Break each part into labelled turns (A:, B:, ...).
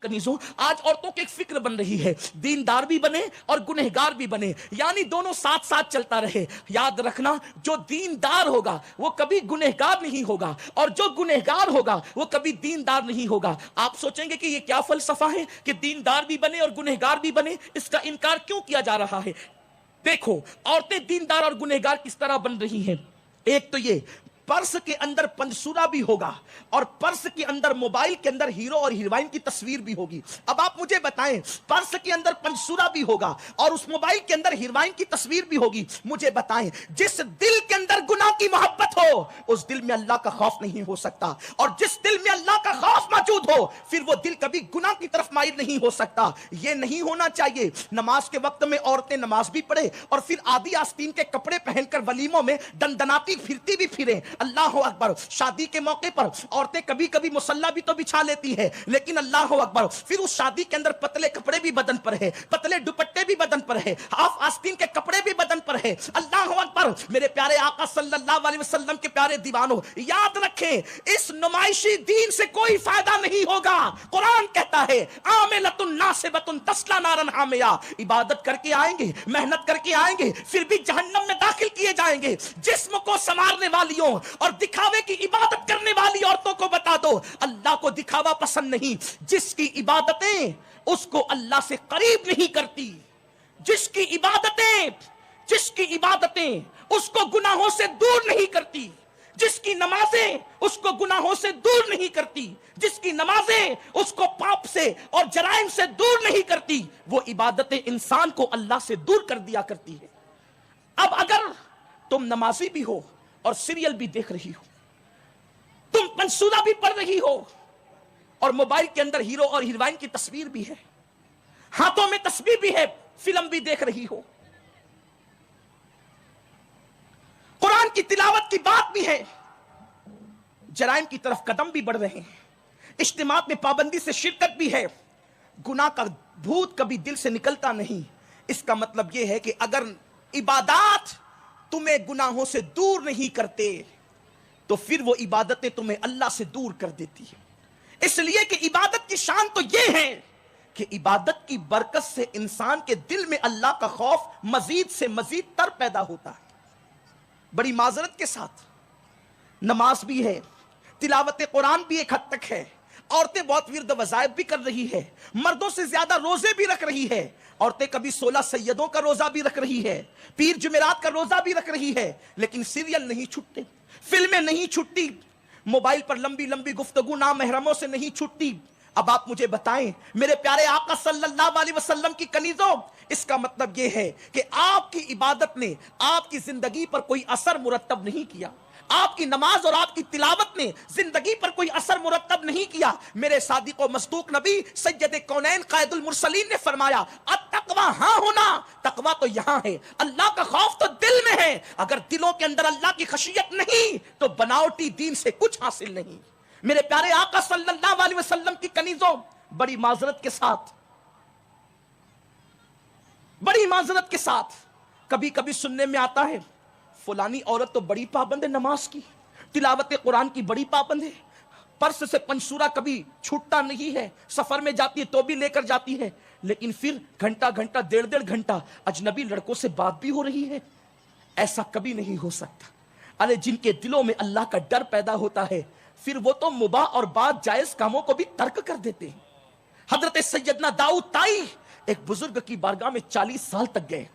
A: کنیزوں، آج عورتوں کی ایک فکر بن رہی ہے، دیندار بھی بنے اور گنہگار بھی بنے، یعنی دونوں ساتھ ساتھ چلتا رہے۔ یاد رکھنا، جو دیندار ہوگا وہ کبھی گنہگار نہیں ہوگا، اور جو گنہگار ہوگا وہ کبھی دیندار نہیں ہوگا۔ آپ سوچیں گے کہ یہ کیا فلسفہ ہے کہ دیندار بھی بنے اور گنہگار بھی بنے، اس کا انکار کیوں کیا جا رہا ہے؟ دیکھو، عورتیں دیندار اور گنہگار کس طرح بن رہی ہیں۔ ایک تو یہ، پرس کے اندر پنسورا بھی ہوگا، اور پرس کے اندر، موبائل کے اندر ہیرو اور ہیروئن کی تصویر بھی ہوگی۔ اب آپ مجھے بتائیں، پرس کے اندر پنسورا بھی ہوگا اور اس موبائل کے اندر ہیروئن کی تصویر بھی ہوگی، مجھے بتائیں جس دل کے اندر گناہ کی محبت ہو اس دل میں اللہ کا خوف نہیں ہو سکتا، اور جس دل میں اللہ کا خوف موجود ہو پھر وہ دل کبھی گناہ کی طرف مائل نہیں ہو سکتا۔ یہ نہیں ہونا چاہیے۔ نماز کے وقت میں عورتیں نماز بھی پڑھے اور پھر آدھی آستین کے کپڑے پہن کر ولیموں میں دندناتی پھرتی بھی پھریں۔ اللہ اکبر۔ شادی کے موقع پر عورتیں کبھی کبھی مصلی بھی تو بچھا لیتی ہے، لیکن اللہ اکبر، پھر اس شادی کے اندر پتلے کپڑے بھی بدن پر ہے، پتلے دوپٹے بھی بدن پر ہے، ہاف آستین کے کپڑے بھی بدن پر ہے۔ اللہ اکبر۔ میرے پیارے آقا صلی اللہ علیہ وسلم کے پیارے دیوانوں، یاد رکھیں، اس نمائشی دین سے کوئی فائدہ نہیں ہوگا۔ قرآن کہتا ہے عاملۃ ناصبۃ تصلی نارا حامیہ، عبادت کر کے آئیں گے، محنت کر کے آئیں گے، پھر بھی جہنم میں داخل کیے جائیں گے۔ جسم کو سنوارنے والیوں اور دکھاوے کی عبادت کرنے والی عورتوں کو بتا دو، اللہ کو دکھاوا پسند نہیں۔ جس کی عبادتیں اس کو اللہ سے قریب نہیں کرتی، جس کی عبادتیں اس کو گناہوں سے دور نہیں کرتی، جس کی نمازیں اس کو گناہوں سے دور نہیں کرتی، جس کی نمازیں اس کو پاپ سے اور جرائم سے دور نہیں کرتی، وہ عبادتیں انسان کو اللہ سے دور کر دیا کرتی ہے۔ اب اگر تم نمازی بھی ہو اور سیریل بھی دیکھ رہی ہو، تم پنسورا بھی پڑھ رہی ہو، اور موبائل کے اندر ہیرو اور ہیروئن کی تصویر بھی ہے، ہاتھوں میں تسبیح بھی ہے، فلم بھی دیکھ رہی ہو، قرآن کی تلاوت کی بات بھی ہے، جرائم کی طرف قدم بھی بڑھ رہے ہیں، اجتماعات میں پابندی سے شرکت بھی ہے، گناہ کا بھوت کبھی دل سے نکلتا نہیں۔ اس کا مطلب یہ ہے کہ اگر عبادات تمہیں گناہوں سے دور نہیں کرتے تو پھر وہ عبادتیں تمہیں اللہ سے دور کر دیتی ہیں۔ اس لیے کہ عبادت کی شان تو یہ ہے کہ عبادت کی برکت سے انسان کے دل میں اللہ کا خوف مزید سے مزید تر پیدا ہوتا ہے۔ بڑی معذرت کے ساتھ، نماز بھی ہے، تلاوت قرآن بھی ایک حد تک ہے، عورتیں بہت ورد وظائف بھی کر رہی ہے، مردوں سے زیادہ روزے بھی رکھ رہی ہے، عورتیں کبھی 16 سیدوں کا روزہ بھی رکھ رہی ہے، پیر جمعرات کا روزہ بھی رکھ رہی ہے، لیکن سیریل نہیں چھٹتے، فلمیں نہیں چھٹتی، موبائل پر لمبی لمبی گفتگو نامحرموں سے نہیں چھٹتی۔ اب آپ مجھے بتائیں میرے پیارے آقا صلی اللہ علیہ وسلم کی کنیزوں، اس کا مطلب یہ ہے کہ آپ کی عبادت نے آپ کی زندگی پر کوئی اثر مرتب نہیں کیا، آپ کی نماز اور آپ کی تلاوت نے زندگی پر کوئی اثر مرتب نہیں کیا۔ میرے صادق و مصدوق نبی سید کونین قائد المرسلین نے فرمایا التقوی ہاں ہونا، تقوی تو یہاں ہے، اللہ کا خوف تو دل میں ہے۔ اگر دلوں کے اندر اللہ کی خشیت نہیں تو بناوٹی دین سے کچھ حاصل نہیں۔ میرے پیارے آقا صلی اللہ علیہ وسلم کی کنیزوں، بڑی معذرت کے ساتھ کبھی کبھی سننے میں آتا ہے فلانی عورت تو بڑی پابند ہے، نماز کی، تلاوت قرآن کی بڑی پابند ہے، پرس سے پنسورا کبھی چھوٹتا نہیں ہے، سفر میں جاتی ہے تو بھی لے کر جاتی ہے، لیکن پھر گھنٹہ ڈیڑھ گھنٹہ اجنبی لڑکوں سے بات بھی ہو رہی ہے۔ ایسا کبھی نہیں ہو سکتا۔ ارے جن کے دلوں میں اللہ کا ڈر پیدا ہوتا ہے پھر وہ تو مباح اور بعض جائز کاموں کو بھی ترک کر دیتے ہیں۔ حضرت سیدنا داؤد طائی ایک بزرگ کی بارگاہ میں 40 سال تک گئے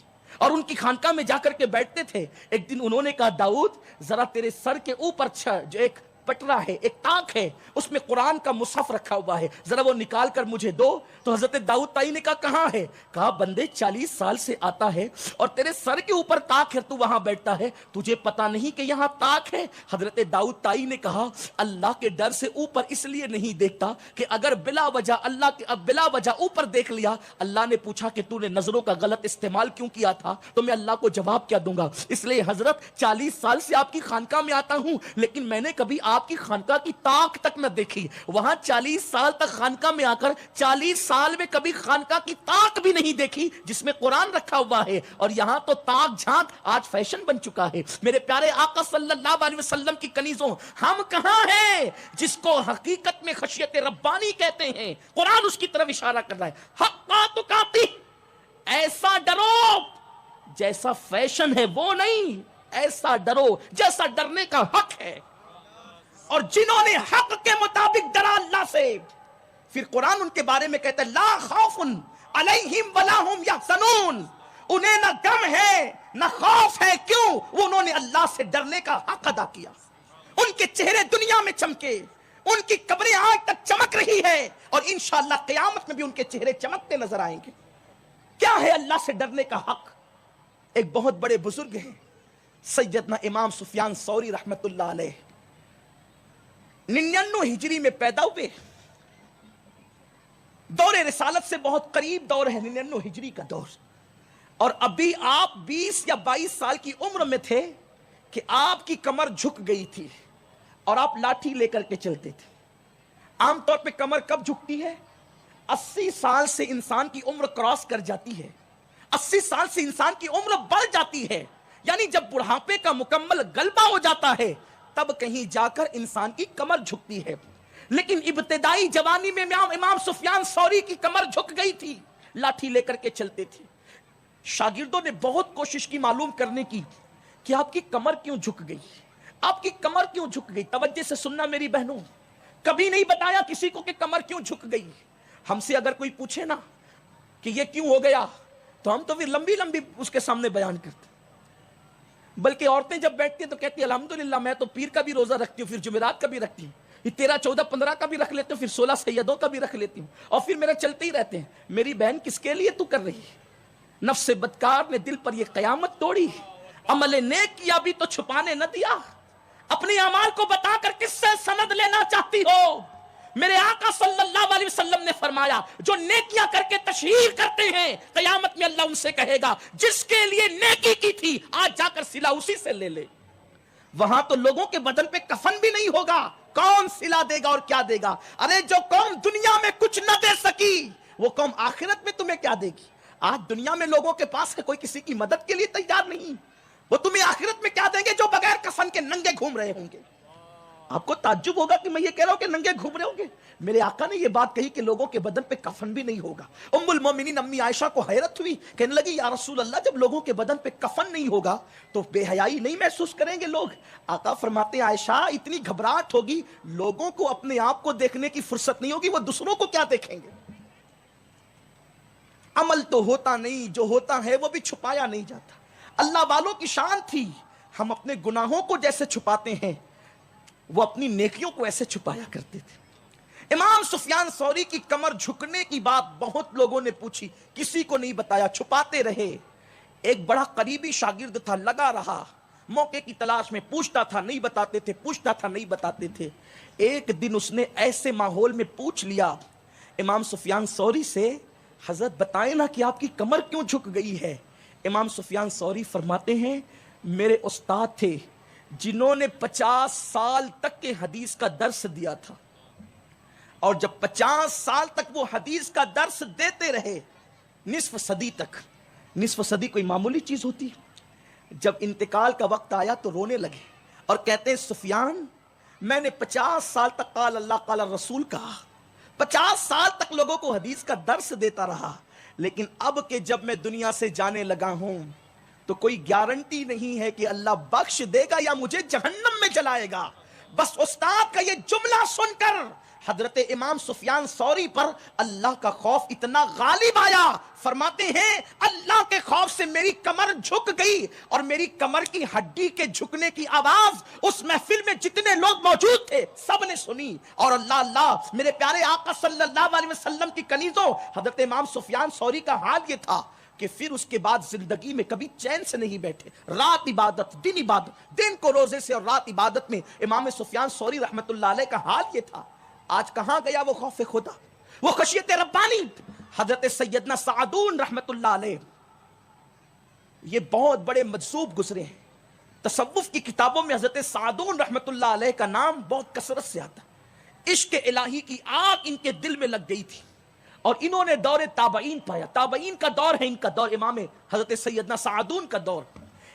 A: اور ان کی خانقاہ میں جا کر کے بیٹھتے تھے۔ ایک دن انہوں نے کہا داؤد ذرا تیرے سر کے اوپر جو ایک پٹرا ہے، ایک تاک ہے، اس میں قرآن کا مصحف رکھا ہوا ہے، ذرا وہ نکال کر مجھے دو۔ تو حضرت داؤد طائی نے کہا کہاں ہے؟ کہا بندے 40 سال سے آتا ہے اور تیرے سر کے اوپر تاک ہے، تو وہاں بیٹھتا ہے، تجھے پتا نہیں کہ یہاں تاک ہے؟ حضرت داؤد طائی نے کہا اللہ کے ڈر سے اوپر اس لیے نہیں دیکھتا کہ اگر بلا وجہ اوپر دیکھ لیا، اللہ نے پوچھا کہ تو نے نظروں کا غلط استعمال کیوں کیا تھا، تو میں اللہ کو جواب کیا دوں گا؟ اس لیے حضرت 40 سال سے آپ کی خانقاہ میں آتا ہوں، لیکن میں نے کبھی آپ کی خانقاہ کی طاق تک نہ دیکھی. وہاں 40 سال تک خانقاہ میں آ کر 40 سال میں کبھی خانقاہ کی طاق بھی نہیں دیکھی جس میں قرآن رکھا ہوا ہے, اور یہاں تو طاق جھانک آج فیشن بن چکا ہے. میرے پیارے آقا صلی اللہ علیہ وسلم کی کنیزوں, ہم کہاں ہیں جس کو حقیقت میں خشیت ربانی کہتے ہیں؟ قرآن اس کی طرف اشارہ کر رہا ہے. حقا تقاتی, ایسا ڈرو جیسا فیشن ہے وہ نہیں, ایسا ڈرو جیسا ڈرنے کا حق ہے. اور جنہوں نے حق کے مطابق ڈرا اللہ سے, پھر قرآن ان کے بارے میں کہتا ہے لا خوف علیہم ولا هم یحزنون, انہیں نہ غم ہے نہ خوف ہے. کیوں؟ انہوں نے اللہ سے ڈرنے کا حق ادا کیا. ان کے چہرے دنیا میں چمکے, ان کی قبریں آج تک چمک رہی ہے, اور انشاءاللہ قیامت میں بھی ان کے چہرے چمکتے نظر آئیں گے. کیا ہے اللہ سے ڈرنے کا حق؟ ایک بہت بڑے بزرگ ہیں سیدنا امام سفیان ثوری رحمت اللہ علیہ, 99 ہجری میں پیدا ہوئے. دور رسالت سے بہت قریب دور ہے 99 ہجری کا دور, اور ابھی آپ 20 یا 22 سال کی عمر میں تھے کہ آپ کی کمر جھک گئی تھی اور آپ لاٹھی لے کر کے چلتے تھے. عام طور پہ کمر کب جھکتی ہے؟ 80 سال سے انسان کی عمر کراس کر جاتی ہے, 80 سال سے انسان کی عمر بڑھ جاتی ہے, یعنی جب بڑھاپے کا مکمل غلبہ ہو جاتا ہے تب کہیں جا کر انسان کی کمر جھکتی ہے. لیکن ابتدائی جوانی میں امام سفیان ثوری کی کمر جھک گئی تھی, لاٹھی لے کر کے چلتے تھے. شاگردوں نے بہت کوشش کی معلوم کرنے کی کہ آپ کی کمر کیوں جھک گئی, آپ کی کمر کیوں جھک گئی. توجہ سے سننا میری بہنوں, کبھی نہیں بتایا کسی کو کہ کمر کیوں جھک گئی. ہم سے اگر کوئی پوچھے نا کہ یہ کیوں ہو گیا تو ہم تو پھر لمبی لمبی اس کے سامنے بیان کرتے. بلکہ عورتیں جب بیٹھتی ہیں تو کہتی ہیں الحمدللہ میں تو پیر کا بھی روزہ رکھتی ہوں, پھر جمعرات کا بھی رکھتی ہوں, یہ 13, 14, 15 کا بھی رکھ لیتی ہوں, پھر 16 سیدوں کا بھی رکھ لیتی ہوں, اور پھر میرے چلتے ہی رہتے ہیں. میری بہن کس کے لیے تو کر رہی ہے؟ نفس بدکار نے دل پر یہ قیامت توڑی, عمل نیک کیا بھی تو چھپانے نہ دیا. اپنے اعمال کو بتا کر کس سے سند لینا چاہتی ہو؟ میرے آقا صلی اللہ علیہ وسلم نے فرمایا جو نیکیاں کر کے تشہیر کرتے ہیں قیامت میں اللہ ان سے کہے گا جس کے لیے نیکی کی تھی آج جا کر صلہ اسی سے لے لے. وہاں تو لوگوں کے بدن پہ کفن بھی نہیں ہوگا, کون صلہ دے گا اور کیا دے گا؟ ارے جو قوم دنیا میں کچھ نہ دے سکی وہ قوم آخرت میں تمہیں کیا دے گی؟ آج دنیا میں لوگوں کے پاس ہے کوئی کسی کی مدد کے لیے تیار نہیں, وہ تمہیں آخرت میں کیا دیں گے جو بغیر کفن کے ننگے گھوم رہے ہوں گے. آپ کو تعجب ہوگا کہ میں یہ کہہ رہا ہوں کہ ننگے گھوم رہے ہوں گے. میرے آقا نے یہ بات کہی کہ لوگوں کے بدن پہ کفن بھی نہیں ہوگا. ام المومنین امی عائشہ کو حیرت ہوئی, کہنے لگی یا رسول اللہ جب لوگوں کے بدن پہ کفن نہیں ہوگا تو بے حیائی نہیں محسوس کریں گے لوگ؟ آقا فرماتے ہیں عائشہ اتنی گھبراہٹ ہوگی, لوگوں کو اپنے آپ کو دیکھنے کی فرصت نہیں ہوگی, وہ دوسروں کو کیا دیکھیں گے؟ عمل تو ہوتا نہیں, جو ہوتا ہے وہ بھی چھپایا نہیں جاتا. اللہ والوں کی شان تھی, ہم اپنے گناہوں کو جیسے چھپاتے ہیں وہ اپنی نیکیوں کو ایسے چھپایا کرتے تھے. امام سفیان ثوری کی کمر جھکنے کی بات بہت لوگوں نے پوچھی, کسی کو نہیں بتایا, چھپاتے رہے. ایک بڑا قریبی شاگرد تھا, لگا رہا موقع کی تلاش میں, پوچھتا تھا نہیں بتاتے تھے, پوچھتا تھا نہیں بتاتے تھے. ایک دن اس نے ایسے ماحول میں پوچھ لیا امام سفیان ثوری سے, حضرت بتائیں نا کہ آپ کی کمر کیوں جھک گئی ہے؟ امام سفیان ثوری فرماتے ہیں میرے استاد تھے جنہوں نے 50 سال تک کے حدیث کا درس دیا تھا, اور جب 50 سال تک وہ حدیث کا درس دیتے رہے, نصف صدی تک, نصف صدی کوئی معمولی چیز ہوتی؟ جب انتقال کا وقت آیا تو رونے لگے اور کہتے ہیں سفیان میں نے 50 سال تک قال اللہ قال رسول کہا, 50 سال تک لوگوں کو حدیث کا درس دیتا رہا, لیکن اب کہ جب میں دنیا سے جانے لگا ہوں تو کوئی گارنٹی نہیں ہے کہ اللہ بخش دے گا یا مجھے جہنم میں جلائے گا. بس استاد کا یہ جملہ سن کر حضرت امام سفیان ثوری پر اللہ کا خوف اتنا غالب آیا, فرماتے ہیں اللہ کے خوف سے میری کمر جھک گئی, اور میری کمر کی ہڈی کے جھکنے کی آواز اس محفل میں جتنے لوگ موجود تھے سب نے سنی. اور اللہ اللہ میرے پیارے آقا صلی اللہ علیہ وسلم کی کنیزوں, حضرت امام سفیان ثوری کا حال یہ تھا کہ پھر اس کے بعد زندگی میں کبھی چین سے نہیں بیٹھے, رات عبادت دن عبادت, دن کو روزے سے اور رات عبادت میں. امام سفیان ثوری رحمت اللہ علیہ کا حال یہ تھا. آج کہاں گیا وہ خوف خدا, وہ خشیت ربانی؟ حضرت سیدنا سعدون رحمت اللہ علیہ یہ بہت بڑے مجذوب گزرے ہیں. تصوف کی کتابوں میں حضرت سعدون رحمت اللہ علیہ کا نام بہت کثرت سے آتا ہے۔ عشق الہی کی آگ ان کے دل میں لگ گئی تھی، اور انہوں نے دور تابعین پایا۔ تابعین کا دور ہے ان کا دور، امام حضرت سیدنا سعدون کا دور۔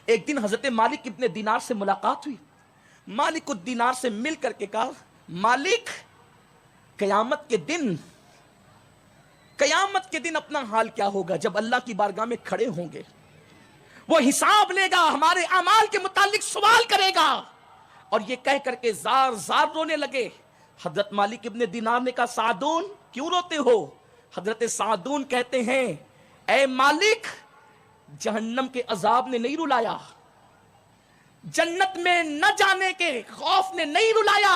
A: ایک دن حضرت مالک ابن دینار سے ملاقات ہوئی۔ مالک الدینار سے مل کر کے کہا، مالک قیامت کے دن اپنا حال کیا ہوگا جب اللہ کی بارگاہ میں کھڑے ہوں گے؟ وہ حساب لے گا، ہمارے اعمال کے متعلق سوال کرے گا۔ اور یہ کہہ کر کے زار زار رونے لگے۔ حضرت مالک ابن دینار نے کہا، سعدون کیوں روتے ہو؟ حضرت سعدون کہتے ہیں، اے مالک، جہنم کے عذاب نے نہیں رلایا، جنت میں نہ جانے کے خوف نے نہیں رلایا،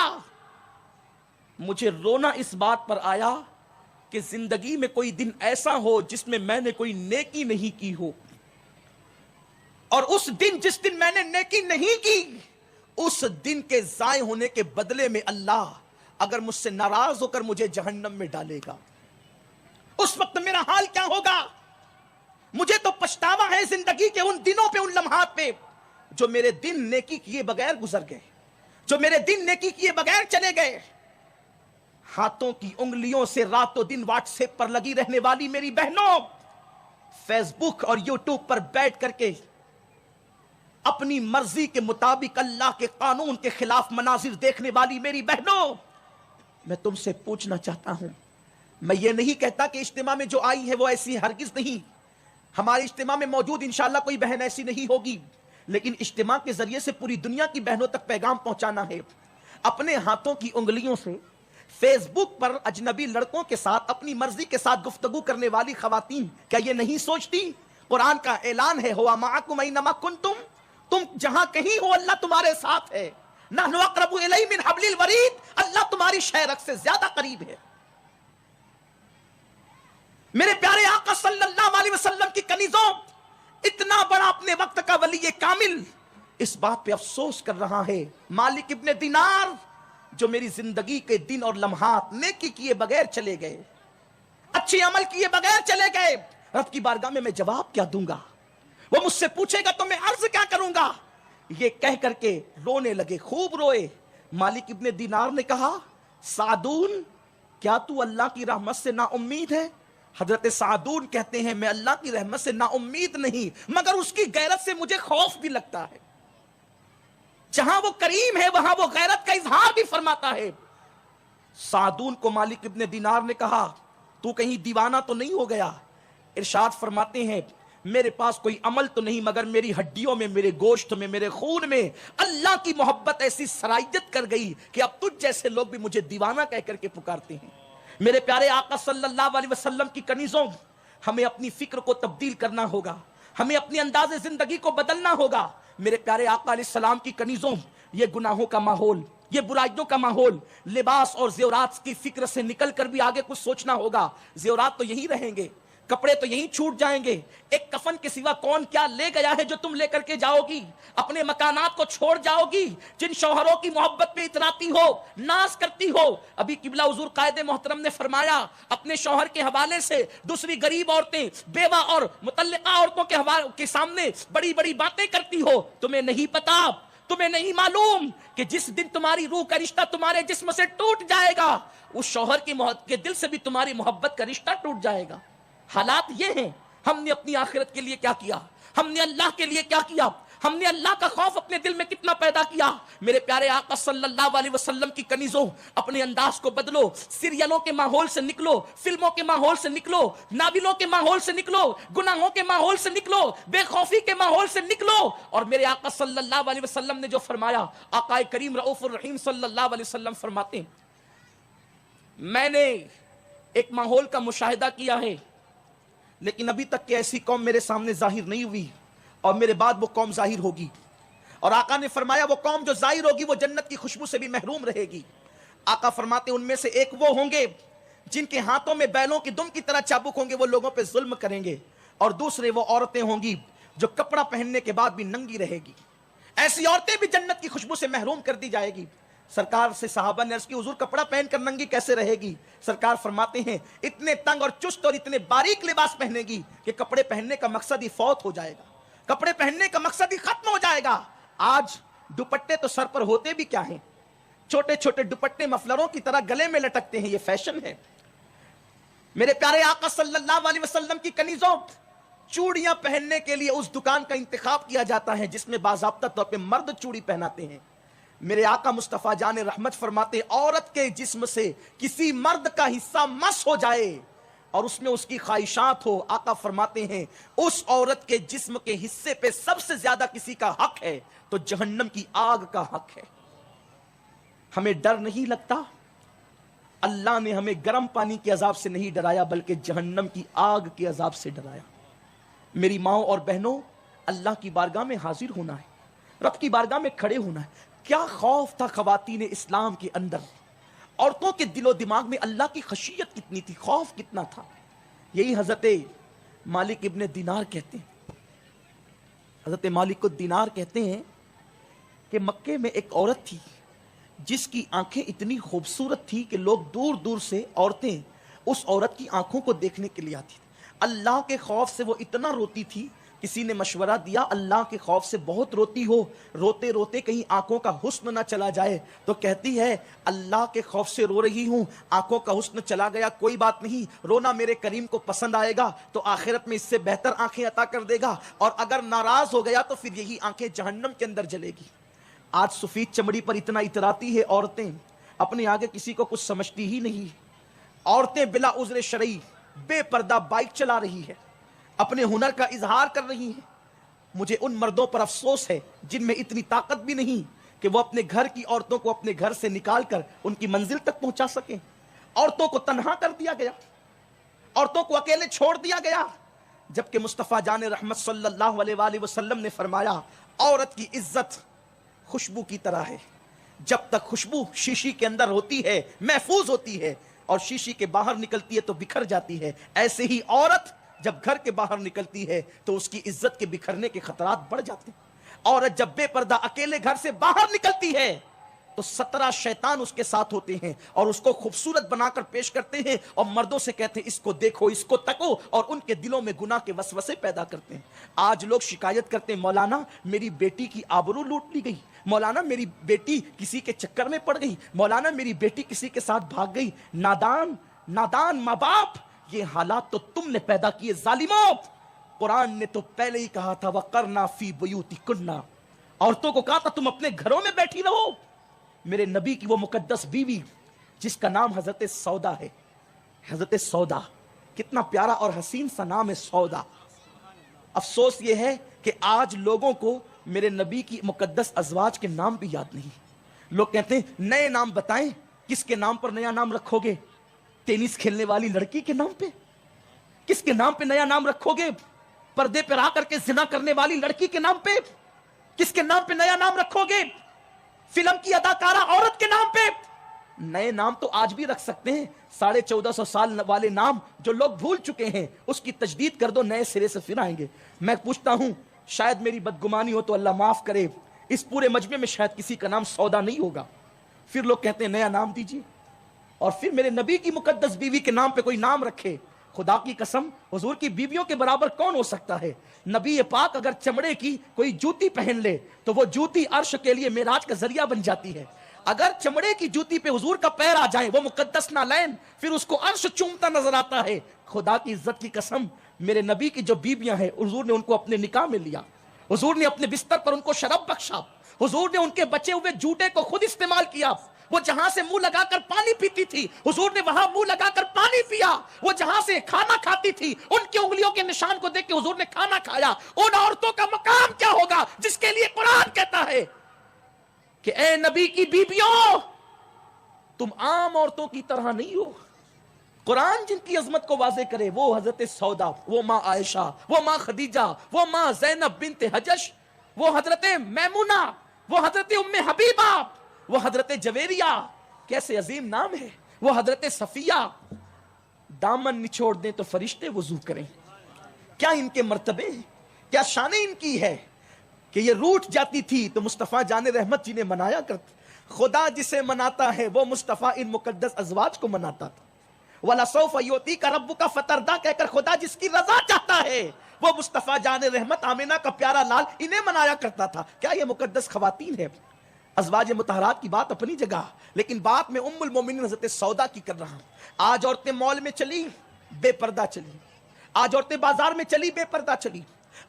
A: مجھے رونا اس بات پر آیا کہ زندگی میں کوئی دن ایسا ہو جس میں نے کوئی نیکی نہیں کی ہو، اور اس دن جس دن میں نے نیکی نہیں کی، اس دن کے ضائع ہونے کے بدلے میں اللہ اگر مجھ سے ناراض ہو کر مجھے جہنم میں ڈالے گا، اس وقت میرا حال کیا ہوگا؟ مجھے تو پچھتاوا ہے زندگی کے ان دنوں پہ، ان لمحات پہ جو میرے دن نیکی کیے بغیر گزر گئے، جو میرے دن نیکی کیے بغیر چلے گئے۔ ہاتھوں کی انگلیوں سے راتوں دن واٹس ایپ پر لگی رہنے والی میری بہنوں، فیس بک اور یوٹیوب پر بیٹھ کر کے اپنی مرضی کے مطابق اللہ کے قانون کے خلاف مناظر دیکھنے والی میری بہنوں، میں تم سے پوچھنا چاہتا ہوں۔ میں یہ نہیں کہتا کہ اجتماع میں جو آئی ہے وہ ایسی، ہرگز نہیں۔ ہمارے اجتماع میں موجود انشاءاللہ کوئی بہن ایسی نہیں ہوگی، لیکن اجتماع کے ذریعے سے پوری دنیا کی بہنوں تک پیغام پہنچانا ہے۔ اپنے ہاتھوں کی انگلیوں سے فیس بک پر اجنبی لڑکوں کے ساتھ اپنی مرضی کے ساتھ گفتگو کرنے والی خواتین کیا یہ نہیں سوچتی؟ قرآن کا اعلان ہے، ہوا معکم اینما کنتم، تم جہاں کہیں ہو اللہ تمہارے ساتھ ہے۔ نحن اقرب الیہ من حبل الورید، اللہ تمہاری شہرک سے زیادہ قریب ہے۔ میرے پیارے آقا صلی اللہ علیہ وسلم کی کنیزوں، اتنا بڑا اپنے وقت کا ولی کامل اس بات پہ افسوس کر رہا ہے، مالک ابن دینار جو میری زندگی کے دن اور لمحات نیکی کیے بغیر چلے گئے، اچھے عمل کیے بغیر چلے گئے، رب کی بارگاہ میں جواب کیا دوں گا؟ وہ مجھ سے پوچھے گا تو میں عرض کیا کروں گا؟ یہ کہہ کر کے رونے لگے، خوب روئے۔ مالک ابن دینار نے کہا، سعدون کیا تو اللہ کی رحمت سے نا امید ہے؟ حضرت سعدون کہتے ہیں، میں اللہ کی رحمت سے نا امید نہیں، مگر اس کی غیرت سے مجھے خوف بھی لگتا ہے۔ جہاں وہ کریم ہے وہاں وہ غیرت کا اظہار بھی فرماتا ہے۔ سعدون کو مالک ابن دینار نے کہا، تو کہیں دیوانہ تو نہیں ہو گیا؟ ارشاد فرماتے ہیں، میرے پاس کوئی عمل تو نہیں، مگر میری ہڈیوں میں، میرے گوشت میں، میرے خون میں اللہ کی محبت ایسی سرائیت کر گئی کہ اب تجھ جیسے لوگ بھی مجھے دیوانہ کہہ کر کے پکارتے ہیں۔ میرے پیارے آقا صلی اللہ علیہ وسلم کی کنیزوں، ہمیں اپنی فکر کو تبدیل کرنا ہوگا، ہمیں اپنے انداز زندگی کو بدلنا ہوگا۔ میرے پیارے آقا علیہ السلام کی کنیزوں، یہ گناہوں کا ماحول، یہ برائیوں کا ماحول، لباس اور زیورات کی فکر سے نکل کر بھی آگے کچھ سوچنا ہوگا۔ زیورات تو یہی رہیں گے، کپڑے تو یہیں چھوٹ جائیں گے، ایک کفن کے سوا کون کیا لے گیا ہے جو تم لے کر کے جاؤ گی؟ اپنے مکانات کو چھوڑ جاؤ گی، جن شوہروں کی محبت پہ اتراتی ہو، ناز کرتی ہو۔ ابھی قبلہ حضور قائد محترم نے فرمایا، اپنے شوہر کے حوالے سے دوسری غریب عورتیں، بیوہ اور مطلقہ عورتوں کے سامنے بڑی بڑی باتیں کرتی ہو، تمہیں نہیں پتا، تمہیں نہیں معلوم کہ جس دن تمہاری روح کا رشتہ تمہارے جسم سے ٹوٹ جائے گا، اس شوہر کے دل سے بھی تمہاری محبت کا رشتہ ٹوٹ جائے گا۔ حالات یہ ہیں، ہم نے اپنی آخرت کے لیے کیا کیا؟ ہم نے اللہ کے لیے کیا کیا؟ ہم نے اللہ کا خوف اپنے دل میں کتنا پیدا کیا؟ میرے پیارے آقا صلی اللہ علیہ وسلم کی کنیزوں، اپنے انداز کو بدلو، سیریلوں کے ماحول سے نکلو، فلموں کے ماحول سے نکلو، ناولوں کے ماحول سے نکلو، گناہوں کے ماحول سے نکلو، بے خوفی کے ماحول سے نکلو۔ اور میرے آقا صلی اللہ علیہ وسلم نے جو فرمایا، آقا کریم رؤوف الرحیم صلی اللہ علیہ وسلم فرماتے ہیں، میں نے ایک ماحول کا مشاہدہ کیا ہے، لیکن ابھی تک کہ ایسی قوم میرے سامنے ظاہر نہیں ہوئی، اور میرے بعد وہ قوم ظاہر ہوگی۔ اور آقا نے فرمایا، وہ قوم جو ظاہر ہوگی وہ جنت کی خوشبو سے بھی محروم رہے گی۔ آقا فرماتے ہیں، ان میں سے ایک وہ ہوں گے جن کے ہاتھوں میں بیلوں کی دم کی طرح چابک ہوں گے، وہ لوگوں پہ ظلم کریں گے، اور دوسرے وہ عورتیں ہوں گی جو کپڑا پہننے کے بعد بھی ننگی رہے گی۔ ایسی عورتیں بھی جنت کی خوشبو سے محروم کر دی جائے گی۔ سرکار سے صحابہ نے عرض کی، حضور کپڑا پہن کر ننگی کیسے رہے گی؟ سرکار فرماتے ہیں، اتنے تنگ اور چست اور اتنے باریک لباس پہنے گی کہ کپڑے پہننے کا مقصد ہی فوت ہو جائے گا، کپڑے پہننے کا مقصد ہی ختم ہو جائے گا۔ آج دوپٹے تو سر پر ہوتے بھی کیا ہیں، چھوٹے چھوٹے دوپٹے مفلروں کی طرح گلے میں لٹکتے ہیں، یہ فیشن ہے۔ میرے پیارے آقا صلی اللہ علیہ وسلم کی کنیزوں، چوڑیاں پہننے کے لیے اس دکان کا انتخاب کیا جاتا ہے جس میں باضابطہ طور پہ مرد چوڑی پہناتے ہیں۔ میرے آقا مصطفیٰ جان رحمت فرماتے ہیں عورت کے جسم سے کسی مرد کا حصہ مس ہو جائے اور اس میں اس کی خواہشات ہو، آقا فرماتے ہیں اس عورت کے جسم کے حصے پہ سب سے زیادہ کسی کا حق ہے تو جہنم کی آگ کا حق ہے۔ ہمیں ڈر نہیں لگتا؟ اللہ نے ہمیں گرم پانی کے عذاب سے نہیں ڈرایا بلکہ جہنم کی آگ کے عذاب سے ڈرایا۔ میری ماؤں اور بہنوں، اللہ کی بارگاہ میں حاضر ہونا ہے، رب کی بارگاہ میں کھڑے ہونا ہے۔ کیا خوف تھا خواتین اسلام کے اندر، عورتوں کے دل و دماغ میں اللہ کی خشیت کتنی تھی، خوف کتنا تھا۔ یہی حضرت مالک ابن دینار کہتے ہیں، حضرت مالک الدینار کہتے ہیں کہ مکے میں ایک عورت تھی جس کی آنکھیں اتنی خوبصورت تھی کہ لوگ دور دور سے عورتیں اس عورت کی آنکھوں کو دیکھنے کے لیے آتی تھی۔ اللہ کے خوف سے وہ اتنا روتی تھی، کسی نے مشورہ دیا اللہ کے خوف سے بہت روتی ہو، روتے روتے کہیں آنکھوں کا حسن نہ چلا جائے، تو کہتی ہے اللہ کے خوف سے رو رہی ہوں، آنکھوں کا حسن چلا گیا کوئی بات نہیں، رونا میرے کریم کو پسند آئے گا تو آخرت میں اس سے بہتر آنکھیں عطا کر دے گا، اور اگر ناراض ہو گیا تو پھر یہی آنکھیں جہنم کے اندر جلے گی۔ آج سفید چمڑی پر اتنا اتراتی ہے عورتیں، اپنے آگے کسی کو کچھ سمجھتی ہی نہیں۔ عورتیں بلا عذر شرعی بے پردہ بائک چلا رہی ہے، اپنے ہنر کا اظہار کر رہی ہیں۔ مجھے ان مردوں پر افسوس ہے جن میں اتنی طاقت بھی نہیں کہ وہ اپنے گھر کی عورتوں کو اپنے گھر سے نکال کر ان کی منزل تک پہنچا سکیں۔ عورتوں کو تنہا کر دیا گیا، عورتوں کو اکیلے چھوڑ دیا گیا، جبکہ مصطفیٰ جان رحمت صلی اللہ علیہ وآلہ وسلم نے فرمایا عورت کی عزت خوشبو کی طرح ہے، جب تک خوشبو شیشی کے اندر ہوتی ہے محفوظ ہوتی ہے اور شیشی کے باہر نکلتی ہے تو بکھر جاتی ہے، ایسے ہی عورت جب گھر کے باہر نکلتی ہے تو اس کی عزت کے بکھرنے کے خطرات بڑھ جاتے ہیں۔ عورت جب بے پردہ اکیلے گھر سے باہر نکلتی ہے تو 17 شیطان اس کے ساتھ ہوتے ہیں اور اس کو خوبصورت بنا کر پیش کرتے ہیں اور مردوں سے کہتے ہیں اس کو دیکھو، اس کو تکو، اور ان کے دلوں میں گناہ کے وسوسے پیدا کرتے ہیں۔ آج لوگ شکایت کرتے ہیں مولانا میری بیٹی کی آبرو لوٹ لی گئی، مولانا میری بیٹی کسی کے چکر میں پڑ گئی، مولانا میری بیٹی کسی کے ساتھ بھاگ گئی۔ نادان ماں باپ، یہ حالات تو تم نے پیدا کیے ظالموں۔ قرآن نے تو پہلے ہی کہا تھا وَقَرْنَا فِي بُيُوتِكُنَّ، عورتوں کو کہا تھا تم اپنے گھروں میں بیٹھی رہو۔ میرے نبی کی وہ مقدس بیوی جس کا نام حضرت سودا ہے، حضرت سودا، کتنا پیارا اور حسین سا نام ہے سودا۔ افسوس یہ ہے کہ آج لوگوں کو میرے نبی کی مقدس ازواج کے نام بھی یاد نہیں۔ لوگ کہتے ہیں نئے نام بتائیں، کس کے نام پر نیا نام رکھو گے؟ ٹینس کھیلنے والی لڑکی کے نام پہ؟ کس کے نام پہ نیا نام رکھو گے؟ پردے پر آ کر کے زنا کرنے والی لڑکی کے نام پہ؟ کس کے نام پہ نیا نام رکھو گے؟ فلم کی اداکارہ عورت کے نام پہ؟ نئے نام تو آج بھی رکھ سکتے ہیں، 1450 سال والے نام جو لوگ بھول چکے ہیں اس کی تجدید کر دو، نئے سرے سے پھر آئیں گے۔ میں پوچھتا ہوں، شاید میری بدگمانی ہو تو اللہ معاف کرے، اس پورے مجمع میں شاید کسی کا نام سودا نہیں ہوگا، پھر لوگ کہتے ہیں نیا نام دیجیے، اور پھر میرے نبی کی مقدس بیوی کے نام پہ کوئی نام رکھے۔ خدا کی قسم حضور کی بیویوں کے برابر کون ہو سکتا ہے؟ نبی پاک اگر چمڑے کی کوئی جوتی پہن لے تو وہ جوتی عرش کے لیے معراج کا ذریعہ بن جاتی ہے۔ اگر چمڑے کی جوتی پہ حضور کا پیر آ جائے وہ مقدس نالین، پھر اس کو عرش چومتا نظر آتا ہے۔ خدا کی عزت کی قسم میرے نبی کی جو بیویاں ہیں حضور نے ان کو اپنے نکاح میں لیا، حضور نے اپنے بستر پر ان کو شرف بخشا، حضور نے ان کے بچے ہوئے جوتے کو خود استعمال کیا۔ وہ جہاں سے منہ لگا کر پانی پیتی تھی حضور نے وہاں منہ لگا کر پانی پیا، وہ جہاں سے کھانا کھاتی تھی ان کی انگلیوں کے نشان کو دیکھ کے حضور نے کھانا کھایا۔ ان عورتوں کا مقام کیا ہوگا جس کے لیے قرآن کہتا ہے کہ اے نبی کی بیبیوں تم عام عورتوں کی طرح نہیں ہو۔ قرآن جن کی عظمت کو واضح کرے وہ حضرت سودا، وہ ماں عائشہ، وہ ماں خدیجہ، وہ ماں زینب بنت حجش، وہ حضرت میمونہ، وہ حضرت ام حبیبہ، وہ حضرت جویریہ، کیسے عظیم نام ہے، وہ حضرت صفیہ۔ دامن نچوڑ دیں تو فرشتے وضو کریں، کیا ان کے مرتبے ہیں، کیا شان ان کی ہے کہ یہ روٹھ جاتی تھی تو مصطفیٰ جان رحمت جنہیں منایا کرتے۔ خدا جسے مناتا ہے وہ مصطفیٰ ان مقدس ازواج کو مناتا تھا۔ وَلَسَوْفَ يُعْطِيكَ رَبُّكَ فَتَرْضَىٰ کہہ کر خدا جس کی رضا چاہتا ہے وہ مصطفیٰ جان رحمت آمینہ کا پیارا لال انہیں منایا کرتا تھا. کیا یہ مقدس خواتین ہے؟ ازواج مطہرات کی بات اپنی جگہ، لیکن بات میں ام المومنین حضرت سودا کی کر رہا ہوں. آج عورتیں مال میں چلی بے پردہ چلی، آج عورتیں بازار میں چلی بے پردہ چلی،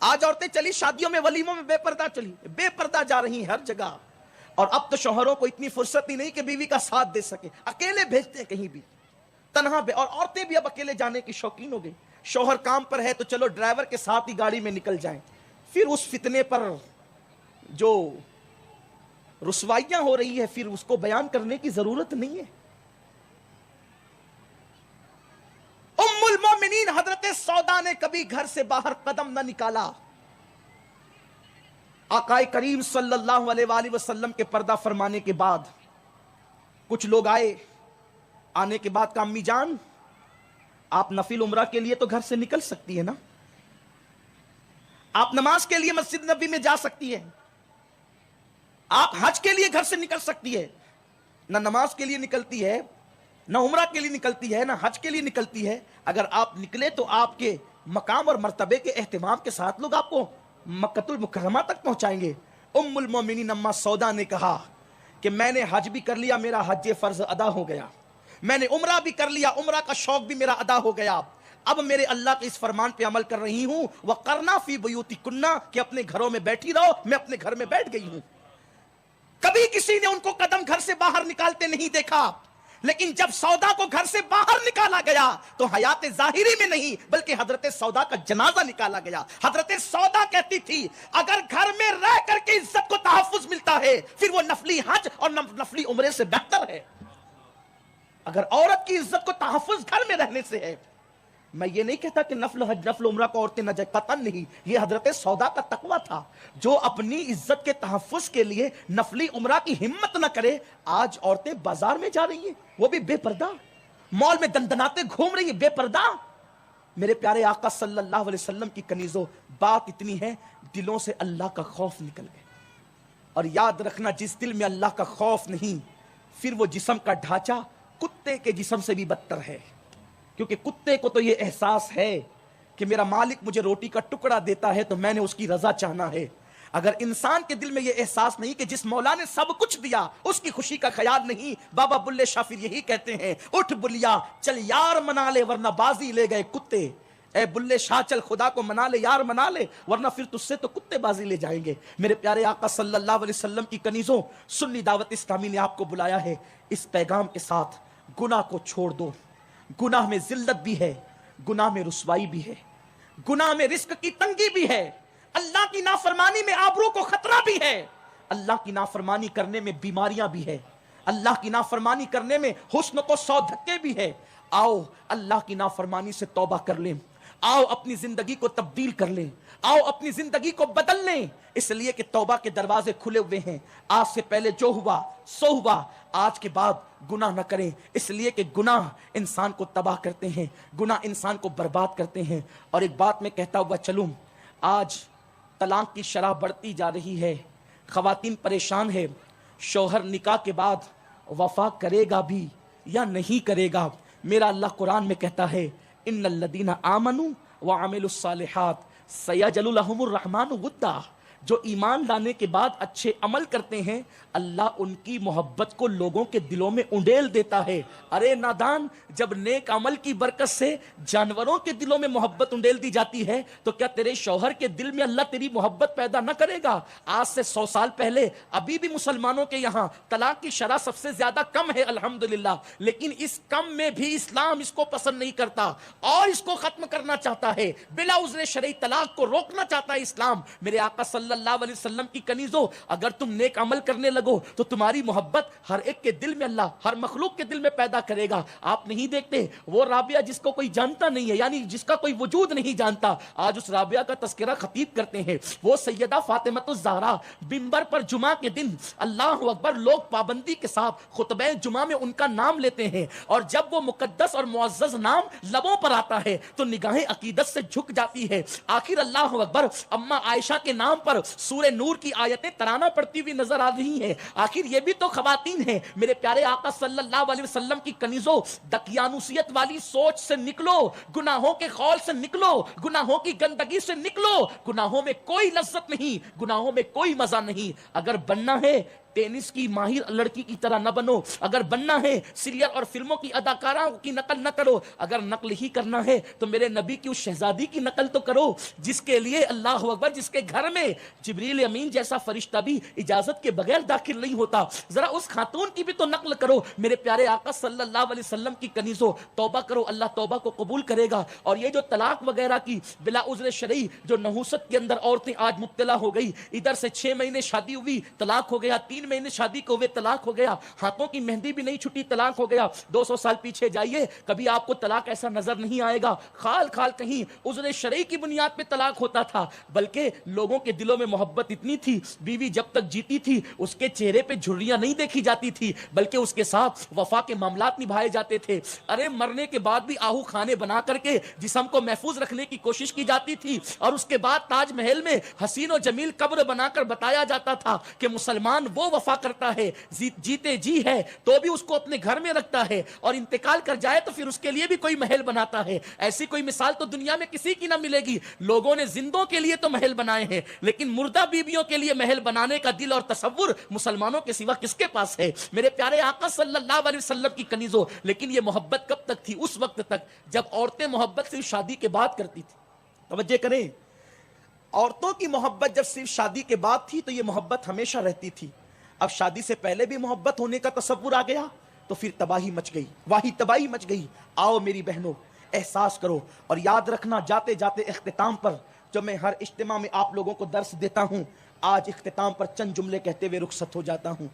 A: آج عورتیں چلی شادیوں میں ولیموں میں بے پردہ چلی، بے پردہ جا رہی ہیں ہر جگہ. اور اب تو شوہروں کو اتنی فرصت ہی نہیں کہ بیوی کا ساتھ دے سکے، اکیلے بھیجتے ہیں کہیں بھی تنہا اور عورتیں بھی اب اکیلے جانے کی شوقین ہو گئی. شوہر کام پر ہے تو چلو ڈرائیور کے ساتھ ہی گاڑی میں نکل جائیں. پھر اس فتنے پر جو رسوائیاں ہو رہی ہے پھر اس کو بیان کرنے کی ضرورت نہیں ہے. ام المومنین حضرت سودا نے کبھی گھر سے باہر قدم نہ نکالا. آقا کریم صلی اللہ علیہ وآلہ وسلم کے پردہ فرمانے کے بعد کچھ لوگ آنے کے بعد کہا امی جان آپ نفل عمرہ کے لیے تو گھر سے نکل سکتی ہے نا، آپ نماز کے لیے مسجد نبی میں جا سکتی ہے، آپ حج کے لیے گھر سے نکل سکتی ہے. نہ نماز کے لیے نکلتی ہے، نہ عمرہ کے لیے نکلتی ہے، نہ حج کے لیے نکلتی ہے. اگر آپ نکلے تو آپ کے مقام اور مرتبے کے اہتمام کے ساتھ لوگ آپ کو مکۃ المکرمہ تک پہنچائیں گے. ام المومنین اما سودا نے کہا کہ میں نے حج بھی کر لیا، میرا حج فرض ادا ہو گیا، میں نے عمرہ بھی کر لیا، عمرہ کا شوق بھی میرا ادا ہو گیا. اب میرے اللہ کے اس فرمان پہ عمل کر رہی ہوں وَقَرْنَا فِي بُيُوتِكُنَّ کہ اپنے گھروں میں بیٹھی رہو. میں اپنے گھر میں بیٹھ گئی ہوں. کبھی کسی نے ان کو قدم گھر سے باہر نکالتے نہیں دیکھا، لیکن جب سودا کو گھر سے باہر نکالا گیا تو حیات ظاہری میں نہیں بلکہ حضرت سودا کا جنازہ نکالا گیا. حضرت سودا کہتی تھی اگر گھر میں رہ کر کے عزت کو تحفظ ملتا ہے پھر وہ نفلی حج اور نفلی عمرے سے بہتر ہے. اگر عورت کی عزت کو تحفظ گھر میں رہنے سے ہے. میں یہ نہیں کہتا کہ نفل حج نفل عمرہ کو عورتیں نہ جائیں، قطعاً نہیں. یہ حضرت سودا کا تقویٰ تھا جو اپنی عزت کے تحفظ کے لیے نفلی عمرہ کی ہمت نہ کرے. آج عورتیں بازار میں جا رہی ہیں وہ بھی بے پردہ، مال میں دندناتے گھوم رہی ہیں بے پردہ. میرے پیارے آقا صلی اللہ علیہ وسلم کی کنیزوں بات اتنی ہے دلوں سے اللہ کا خوف نکل گئے. اور یاد رکھنا جس دل میں اللہ کا خوف نہیں پھر وہ جسم کا ڈھانچہ کتے کے جسم سے بھی بدتر ہے. کیونکہ کتے کو تو یہ احساس ہے کہ میرا مالک مجھے روٹی کا ٹکڑا دیتا ہے تو میں نے اس کی رضا چاہنا ہے. اگر انسان کے دل میں یہ احساس نہیں کہ جس مولا نے سب کچھ دیا اس کی خوشی کا خیال نہیں. بابا بلے شاہ پھر یہی کہتے ہیں اٹھ بلیا چل یار منا لے ورنہ بازی لے گئے کتے. اے بلے شاہ چل خدا کو منا لے یار منا لے ورنہ پھر تجھ سے تو کتے بازی لے جائیں گے. میرے پیارے آقا صلی اللہ علیہ وسلم کی کنیزوں سنی دعوت اسلامی نے آپ کو بلایا ہے اس پیغام کے ساتھ گناہ کو چھوڑ دو. گناہ میں ذلت بھی ہے، گناہ میں رسوائی بھی ہے، گناہ میں رزق کی تنگی بھی ہے، اللہ کی نافرمانی میں آبرو کو خطرہ بھی ہے، اللہ کی نافرمانی کرنے میں بیماریاں بھی ہے، اللہ کی نافرمانی کرنے میں حسن کو 100 دھکے بھی ہے. آؤ اللہ کی نافرمانی سے توبہ کر لیں، آؤ اپنی زندگی کو تبدیل کر لیں، آؤ اپنی زندگی کو بدل لیں. اس لیے کہ توبہ کے دروازے کھلے ہوئے ہیں. آج سے پہلے جو ہوا سو ہوا، آج کے بعد گناہ نہ کریں. اس لیے کہ گناہ انسان کو تباہ کرتے ہیں، گناہ انسان کو برباد کرتے ہیں. اور ایک بات میں کہتا ہوا چلوں، آج طلاق کی شرح بڑھتی جا رہی ہے، خواتین پریشان ہے شوہر نکاح کے بعد وفا کرے گا بھی یا نہیں کرے گا. میرا اللہ قرآن میں کہتا ہے ان الذین آمنوا وعملوا الصالحات سیجعل لهم الرحمن ودا. جو ایمان لانے کے بعد اچھے عمل کرتے ہیں اللہ ان کی محبت کو لوگوں کے دلوں میں انڈیل دیتا ہے. ارے نادان، جب نیک عمل کی برکت سے جانوروں کے دلوں میں محبت انڈیل دی جاتی ہے تو کیا تیرے شوہر کے دل میں اللہ تیری محبت پیدا نہ کرے گا؟ آج سے 100 سال پہلے ابھی بھی مسلمانوں کے یہاں طلاق کی شرح سب سے زیادہ کم ہے الحمدللہ، لیکن اس کم میں بھی اسلام اس کو پسند نہیں کرتا اور اس کو ختم کرنا چاہتا ہے. بلا عذر شرعی طلاق کو روکنا چاہتا ہے اسلام. میرے آقا صلی اللہ علیہ وسلم کی کنیزوں اگر تم نیک عمل کرنے لگو تو تمہاری محبت ہر ایک کے دل میں اللہ ہر مخلوق کے دل میں پیدا کرے گا. آپ نہیں دیکھتے وہ رابعہ جس کو کوئی جانتا نہیں ہے، یعنی جس کا کوئی وجود نہیں جانتا، آج اس رابعہ کا تذکرہ خطیب کرتے ہیں. وہ سیدہ فاطمۃ الزہرا منبر پر جمعہ کے دن اللہ اکبر لوگ پابندی کے ساتھ خطبہ جمعہ میں ان کا نام لیتے ہیں اور جب وہ مقدس اور معزز نام لبوں پر آتا ہے تو نگاہیں عقیدت سے جھک جاتی ہے. آخر اللہ اکبر اما عائشہ کے نام پر پر سورہ نور کی آیتیں ترانہ پڑتی ہوئی نظر آ رہی ہیں. آخر یہ بھی تو خواتین ہیں. میرے پیارے آقا صلی اللہ علیہ وسلم کی کنیزوں, دقیانوسیت والی سوچ سے نکلو, گناہوں کے خول سے نکلو, گناہوں کی گندگی سے نکلو. گناہوں میں کوئی لذت نہیں, گناہوں میں کوئی مزہ نہیں. اگر بننا ہے ٹینس کی ماہر لڑکی کی طرح نہ بنو, اگر بننا ہے سیریل اور فلموں کی اداکارہ کی نقل نہ کرو, اگر نقل ہی کرنا ہے تو میرے نبی کی اس شہزادی کی نقل تو کرو جس کے لیے اللہ اکبر, جس کے گھر میں جبریل امین جیسا فرشتہ بھی اجازت کے بغیر داخل نہیں ہوتا. ذرا اس خاتون کی بھی تو نقل کرو. میرے پیارے آقا صلی اللہ علیہ وسلم کی کنیزوں, توبہ کرو, اللہ توبہ کو قبول کرے گا. اور یہ جو طلاق وغیرہ کی بلا عذر شرعی جو نحوست کے اندر عورتیں آج مبتلا ہو گئی, ادھر سے 6 مہینے شادی ہوئی طلاق ہو گیا, 3 مہینے شادی کو ہوئے طلاق ہو گیا, ہاتھوں کی مہندی بھی نہیں چھٹی طلاق ہو گیا. 200 سال پیچھے جائیے, کبھی آپ کو طلاق ایسا نظر نہیں آئے گا. خال خال کہیں عذر شرعی کی بنیاد پہ طلاق ہوتا تھا, بلکہ لوگوں کے دلوں میں محبت اتنی تھی, بیوی جب تک جیتی تھی اس کے چہرے پہ جھریاں نہیں دیکھی جاتی تھی, بلکہ اس کے ساتھ وفا کے معاملات نبھائے جاتے تھے. ارے مرنے کے بعد بھی آہو خانے بنا کر کے جسم کو محفوظ رکھنے کی کوشش کی جاتی تھی, اور اس کے بعد تاج محل میں حسین و جمیل قبر بنا کر بتایا جاتا تھا کہ مسلمان وہ وفا کرتا ہے جیتے جی ہے تو بھی اس کو اپنے گھر میں رکھتا ہے, اور انتقال کر جائے تو پھر اس کے لیے بھی کوئی محل بناتا ہے. ایسی کوئی مثال تو دنیا میں کسی کی نہ ملے گی. لوگوں نے زندوں کے لیے تو محل بنائے ہیں, لیکن مردہ بیویوں کے لیے محل بنانے کا دل اور تصور مسلمانوں کے سوا کس کے پاس ہے؟ میرے پیارے آقا صلی اللہ علیہ وسلم کی کنیزوں, لیکن یہ محبت کب تک تھی؟ اس وقت تک جب عورتیں محبت صرف شادی کے بعد کرتی تھی. توجہ کریں, عورتوں کی محبت جب صرف شادی کے بعد تھی تو یہ محبت ہمیشہ رہتی تھی. اب شادی سے پہلے بھی محبت ہونے کا تصور آ گیا تو پھر تباہی مچ گئی, واہی تباہی مچ گئی. آؤ میری بہنوں, احساس کرو, اور یاد رکھنا جاتے جاتے اختتام پر جو میں ہر اجتماع میں آپ لوگوں کو درس دیتا ہوں, آج اختتام پر چند جملے کہتے ہوئے رخصت ہو جاتا ہوں.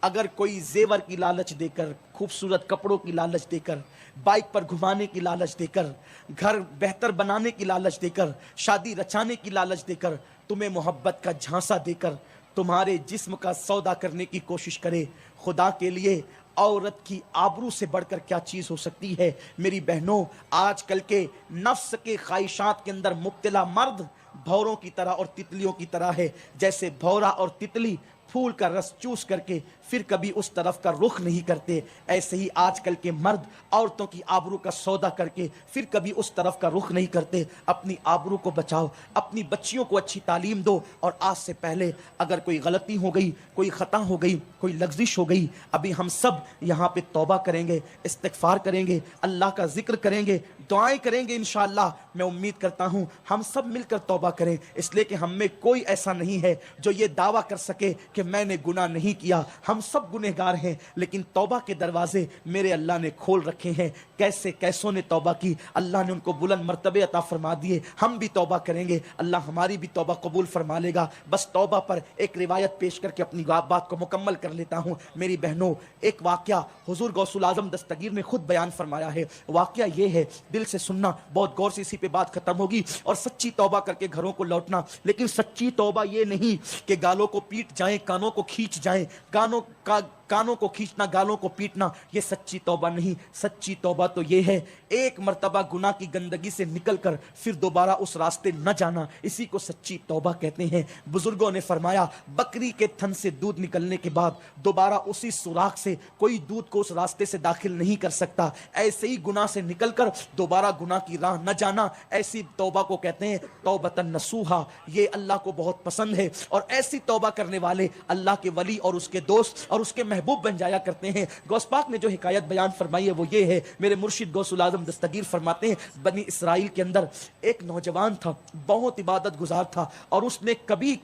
A: اگر کوئی زیور کی لالچ دے کر, خوبصورت کپڑوں کی لالچ دے کر, بائک پر گھمانے کی لالچ دے کر, گھر بہتر بنانے کی لالچ دے کر, شادی رچانے کی لالچ دے کر, تمہیں محبت کا جھانسا دے کر تمہارے جسم کا سودا کرنے کی کوشش کرے, خدا کے لیے عورت کی آبرو سے بڑھ کر کیا چیز ہو سکتی ہے؟ میری بہنوں, آج کل کے نفس کے خواہشات کے اندر مبتلا مرد بھوروں کی طرح اور تتلیوں کی طرح ہے. جیسے بھورا اور تتلی پھول کا رس چوس کر کے پھر کبھی اس طرف کا رخ نہیں کرتے, ایسے ہی آج کل کے مرد عورتوں کی آبرو کا سودا کر کے پھر کبھی اس طرف کا رخ نہیں کرتے. اپنی آبرو کو بچاؤ, اپنی بچیوں کو اچھی تعلیم دو, اور آج سے پہلے اگر کوئی غلطی ہو گئی, کوئی خطا ہو گئی, کوئی لغزش ہو گئی, ابھی ہم سب یہاں پہ توبہ کریں گے, استغفار کریں گے, اللہ کا ذکر کریں گے, دعائیں کریں گے. انشاءاللہ میں امید کرتا ہوں ہم سب مل کر توبہ کریں, اس لیے کہ ہم میں کوئی ایسا نہیں ہے جو یہ دعویٰ کر سکے کہ میں نے گناہ نہیں کیا. ہم سب گنہگار ہیں, لیکن توبہ کے دروازے میرے اللہ نے کھول رکھے ہیں. کیسے کیسوں نے توبہ کی, اللہ نے ان کو بلند مرتبے عطا فرما دیے. ہم بھی توبہ کریں گے, اللہ ہماری بھی توبہ قبول فرما لے گا. بس توبہ پر ایک روایت پیش کر کے اپنی بات کو مکمل کر لیتا ہوں. میری بہنوں, ایک واقعہ حضور غوث الاعظم دستگیر نے خود بیان فرمایا ہے. واقعہ یہ ہے, دل سے سننا, بہت غور سے اسی پہ بات ختم ہوگی, اور سچی توبہ کر کے گھروں کو لوٹنا. لیکن سچی توبہ یہ نہیں کہ گالوں کو پیٹ جائیں, کانوں کو کھینچ جائیں, کانوں کو کھینچنا, گالوں کو پیٹنا, یہ سچی توبہ نہیں. سچی توبہ تو یہ ہے ایک مرتبہ گناہ کی گندگی سے نکل کر پھر دوبارہ اس راستے نہ جانا, اسی کو سچی توبہ کہتے ہیں. بزرگوں نے فرمایا بکری کے تھن سے دودھ نکلنے کے بعد دوبارہ اسی سوراخ سے کوئی دودھ کو اس راستے سے داخل نہیں کر سکتا. ایسے ہی گناہ سے نکل کر دوبارہ گناہ کی راہ نہ جانا, ایسی توبہ کو کہتے ہیں توبۃ نصوحا. یہ اللہ کو بہت پسند ہے, اور ایسی توبہ کرنے والے اللہ کے ولی اور اس کے دوست اور اس کے محبوب بن جایا کرتے ہیں. غوث پاک نے جو حکایت بیان فرمائی ہے وہ یہ ہے, میرے مرشد غوث الاعظم دستگیر فرماتے ہیں بنی اسرائیل کے اندر ایک نوجوان تھا, بہت عبادت گزار تھا, اور اس نے کبھی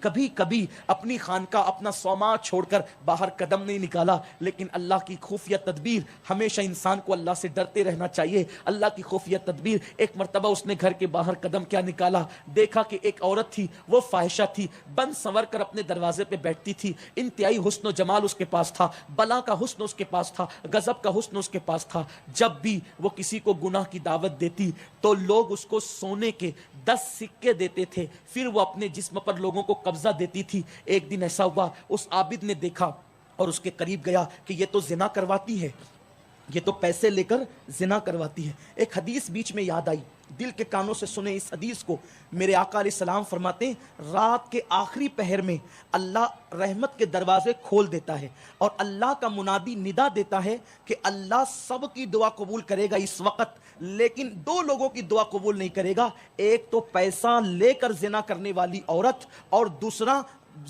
A: اپنی خانقاہ, اپنا سوما چھوڑ کر باہر قدم نہیں نکالا. لیکن اللہ کی خفیہ تدبیر, ہمیشہ انسان کو اللہ سے ڈرتے رہنا چاہیے. اللہ کی خفیہ تدبیر, ایک مرتبہ اس نے گھر کے باہر قدم کیا نکالا, دیکھا کہ ایک عورت تھی, وہ فاحشہ تھی, بند سنور کر اپنے دروازے پہ بیٹھتی تھی. انتہائی حسن و جمال اس کے پاس تھا, بلا کا حسن اس کے پاس تھا, غضب کا حسن اس کے پاس تھا. جب بھی وہ کسی کو گناہ کی دعوت دیتی تو لوگ اس کو سونے کے 10 سکے دیتے تھے, پھر وہ اپنے جسم پر لوگوں کو قبضہ دیتی تھی. ایک دن ایسا ہوا, اس عابد نے دیکھا اور اس کے قریب گیا کہ یہ تو زنا کرواتی ہے, یہ تو پیسے لے کر زنا کرواتی ہے. ایک حدیث بیچ میں یاد آئی, دل کے کانوں سے سنیں اس حدیث کو. میرے آقا علیہ السلام فرماتے ہیں رات کے آخری پہر میں اللہ رحمت کے دروازے کھول دیتا ہے اور اللہ کا منادی ندا دیتا ہے کہ اللہ سب کی دعا قبول کرے گا اس وقت, لیکن دو لوگوں کی دعا قبول نہیں کرے گا. ایک تو پیسہ لے کر زنا کرنے والی عورت, اور دوسرا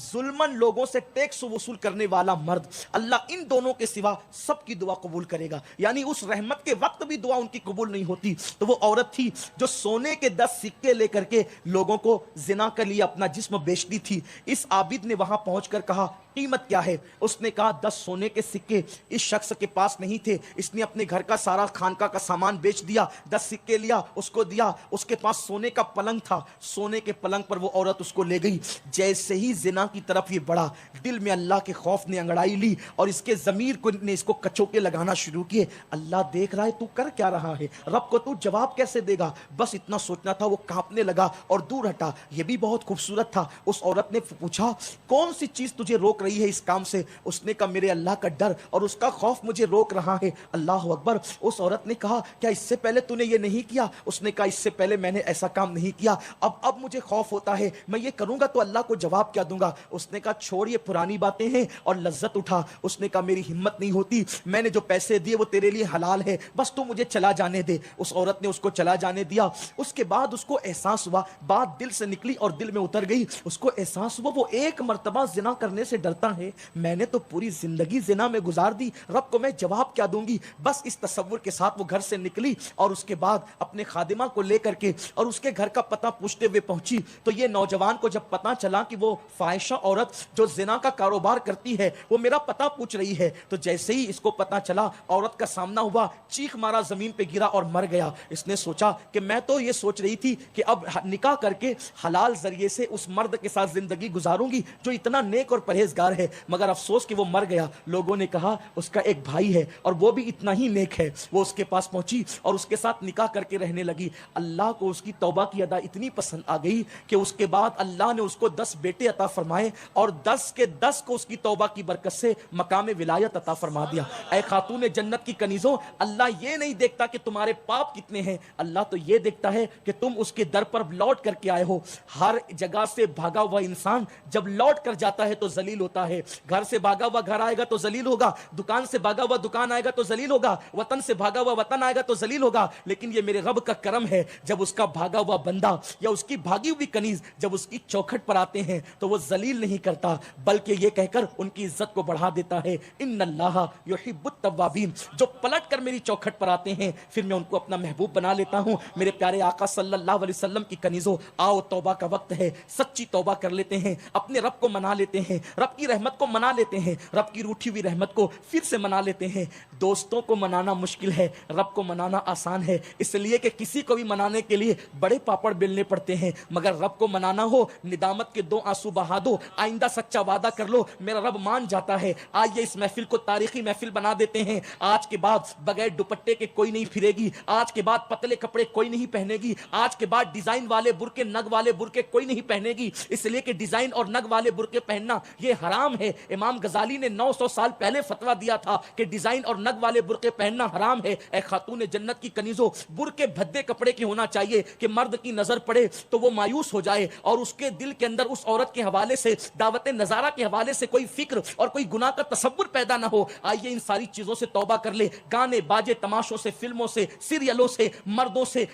A: ظلمن لوگوں سے ٹیکس وصول کرنے والا مرد. اللہ ان دونوں کے سوا سب کی دعا قبول کرے گا. یعنی اس رحمت کے وقت بھی دعا ان کی قبول نہیں ہوتی. تو وہ عورت تھی جو سونے کے 10 سکے لے کر کے لوگوں کو زنا کے لیے اپنا جسم بیچتی تھی. اس عابد نے وہاں پہنچ کر کہا قیمت کیا ہے؟ اس نے کہا 10 سونے کے سکے. اس شخص کے پاس نہیں تھے, اس نے اپنے گھر کا سارا خانقاہ کا سامان بیچ دیا, 10 سکے لیا, اس کو دیا. اس کے پاس سونے کا پلنگ تھا, سونے کے پلنگ پر وہ عورت اس کو لے گئی. جیسے ہی زنا کی طرف یہ بڑھا, دل میں اللہ کے خوف نے انگڑائی لی اور اس کے ضمیر کو نے اس کو کچوکے لگانا شروع کیے. اللہ دیکھ رہا ہے تو کر کیا رہا ہے, رب کو تو جواب کیسے دے گا, بس اتنا سوچنا تھا. وہ کانپنے لگا اور دور ہٹا. یہ بھی بہت خوبصورت تھا. اس عورت نے پوچھا کون سی چیز تجھے روک رہی ہے اس کام سے؟ اس نے کہا میرے اللہ کا ڈر اور اس کا خوف مجھے روک رہا ہے. اللہ اکبر. اس عورت نے کہا کیا اس سے پہلے تو نے یہ نہیں کیا؟ اس نے کہا اس سے پہلے میں نے ایسا کام نہیں کیا, اب مجھے خوف ہوتا ہے, میں یہ کروں گا تو اللہ کو جواب کیا دوں گا. اس نے کہا چھوڑ یہ پرانی باتیں ہیں اور لذت اٹھا. اس نے کہا میری ہمت نہیں ہوتی, میں نے جو پیسے دیے وہ تیرے لیے حلال ہے, بس تو مجھے چلا جانے دے. اس عورت نے اس کو چلا جانے دیا. اس کے بعد اس کو احساس ہوا, بات دل سے نکلی اور دل میں اتر گئی. اس کو احساس ہوا وہ ایک مرتبہ زنا کرنے سے ڈرتا ہے, میں نے تو پوری زندگی زنا میں گزار دی, رب کو میں جواب کیا دوں گی. بس اس تصور کے ساتھ وہ گھر سے نکلی اور اس کے بعد اپنے خادمہ کو لے کر کے اور اس کے گھر کا پتہ پوچھتے ہوئے پہنچی. تو یہ نوجوان کو جب پتہ چلا کہ وہ فاحشہ عورت جو زنا کا کاروبار کرتی ہے وہ میرا پتہ پوچھ رہی ہے, تو جیسے ہی اس کو پتہ چلا عورت کا سامنا ہوا, چیخ مارا, زمین پہ گرا اور مر گیا. اس نے سوچا کہ میں تو یہ سوچ رہی تھی کہ اب نکاح کر کے حلال ذریعے سے اس مرد کے ساتھ زندگی گزاروں گی جو اتنا نیک اور پرہیزگار ہے, مگر افسوس کہ وہ مر گیا. لوگوں نے کہا اس کا ایک بھائی ہے اور وہ بھی اتنا ہی نیک ہے. وہ اس کے پاس پہنچی اور اس کے ساتھ نکاح کر کے رہنے لگی. اللہ کو اس کی توبہ کی ادا اتنی پسند آ گئی کہ اس کے بعد اللہ نے اس کو 10 بیٹے عطا فرمائے اور 10 کے 10 کو اس کی توبہ کی برکت سے مقام ولایت عطا فرما دیا. اے خاتون جنت کی کنیزوں, اللہ یہ نہیں دیکھتا کہ تمہارے پاپ کتنے ہیں, اللہ تو یہ دیکھتا ہے کہ تم اس کے در پر لوٹ کر کے آئے ہو. ہر جگہ سے بھاگا ہوا انسان جب لوٹ کر جاتا ہے تو ذلیل ہوتا ہے. گھر سے بھاگا ہوا گھر آئے گا تو ذلیل ہوگا, دکان سے بھاگا ہوا دکان آئے گا تو ذلیل ہوگا, وطن سے بھاگا ہوا وطن آئے گا تو ذلیل ہوگا. لیکن یہ میرے رب کا کرم ہے, جب اس کا بھاگا ہوا بندہ یا اس کی بھاگی ہوئی کنیز جب اس کی چوکھٹ پر آتے ہیں تو وہ ذلیل نہیں کرتا بلکہ یہ کہہ کر ان کی عزت کو بڑھا دیتا ہے, ان اللہ یحب التوابین. جو پلٹ کر میری چوکھٹ پر آتے ہیں پھر میں ان کو اپنا محبوب بنا لیتا ہوں. میرے پیارے آقا صلی اللہ علیہ وسلم کی کنیزوں, آؤ توبہ کا وقت ہے, سچی توبہ کر لیتے ہیں, اپنے رب کو منا لیتے ہیں, رب کی رحمت کو منا لیتے ہیں, رب کی روٹھی ہوئی رحمت کو پھر سے منا لیتے ہیں. دوستوں کو منانا مشکل ہے, رب کو منانا آسان ہے, اس لیے کہ کسی کو بھی منانے کے لیے بڑے پاپڑ بیلنے پڑتے ہیں, مگر رب کو منانا ہو ندامت کے 2 آنسو بہا دو, آئندہ سچا وعدہ کر لو, میرا رب مان جاتا ہے. آئیے اس محفل کو تاریخی محفل بنا دیتے ہیں. آج کے بعد بغیر دوپٹے کے کوئی نہیں پھرے گی, آج کے بعد پتلے کپڑے کوئی نہیں پہنے گی, آج کے بعد ڈیزائن والے برقے نگ والے برقے کوئی نہیں پہنے گی, اس لیے کہ ڈیزائن اور نگ والے برقے پہننا یہ حرام ہے. امام غزالی نے 900 سال پہلے فتویٰ دیا تھا کہ ڈیزائن اور نگ والے برقے پہننا حرام ہے. اے خاتون جنت کی کنیزوں, برقے بھدے کپڑے کی ہونا چاہیے کہ مرد کی نظر پڑے تو وہ مایوس ہو جائے اور اس کے دل کے اندر اس عورت کے حوالے سے, دعوت نظارہ کے حوالے سے کوئی فکر اور کوئی گناہ کا تصور پیدا نہ ہو. آئیے ان ساری چیزوں سے توبہ کر لے. گانے باجے تماشوں سے, فلموں سے, سیریلوں سے, مردوں سے,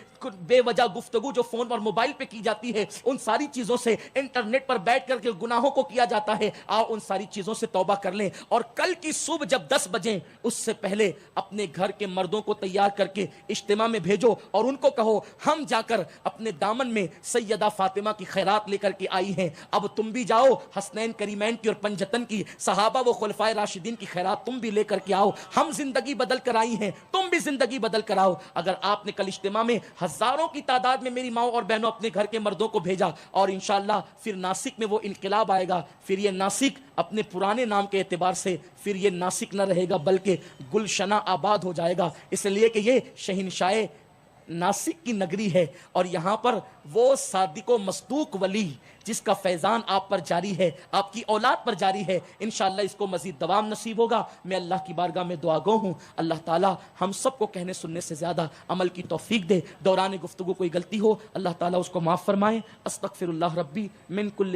A: بے وجہ گفتگو جو فون اور موبائل پہ کی جاتی ہے, ان ساری چیزوں سے, انٹرنیٹ پر بیٹھ کر کے گناہوں کو کیا جاتا ہے, آؤ ان ساری چیزوں سے توبہ کر لیں. اور کل کی صبح جب 10 بجیں اس سے پہلے اپنے گھر کے مردوں کو تیار کر کے اجتماع میں بھیجو اور ان کو کہو ہم جا کر اپنے دامن میں سیدہ فاطمہ کی خیرات لے کر کے آئی ہیں, اب تم بھی جاؤ حسنین کریمین کی اور پنجتن کی, صحابہ و خلفائے راشدین کی خیرات تم بھی لے کر کے آؤ. ہم زندگی بدل کر آئی ہیں, تم بھی زندگی بدل کر آؤ. اگر آپ نے کل اجتماع میں ہزاروں کی تعداد میں میری ماں اور بہنوں اپنے گھر کے مردوں کو بھیجا اور انشاءاللہ پھر ناسک میں وہ انقلاب آئے گا, پھر یہ ناسک اپنے پرانے نام کے اعتبار سے پھر یہ ناسک نہ رہے گا بلکہ گلشنہ آباد ہو جائے گا. اس لیے کہ یہ شہنشاہ ناسک کی نگری ہے، اور یہاں پر وہ صادق و مصدوق ولی جس کا فیضان آپ پر جاری ہے، آپ کی اولاد پر جاری ہے، انشاءاللہ اس کو مزید دوام نصیب ہوگا۔ میں اللہ کی بارگاہ میں دعا گو ہوں، اللہ تعالی ہم سب کو کہنے سننے سے زیادہ عمل کی توفیق دے۔ دوران گفتگو کوئی غلطی ہو اللہ تعالی اس کو معاف فرمائے۔ استغفر اللہ ربی من کل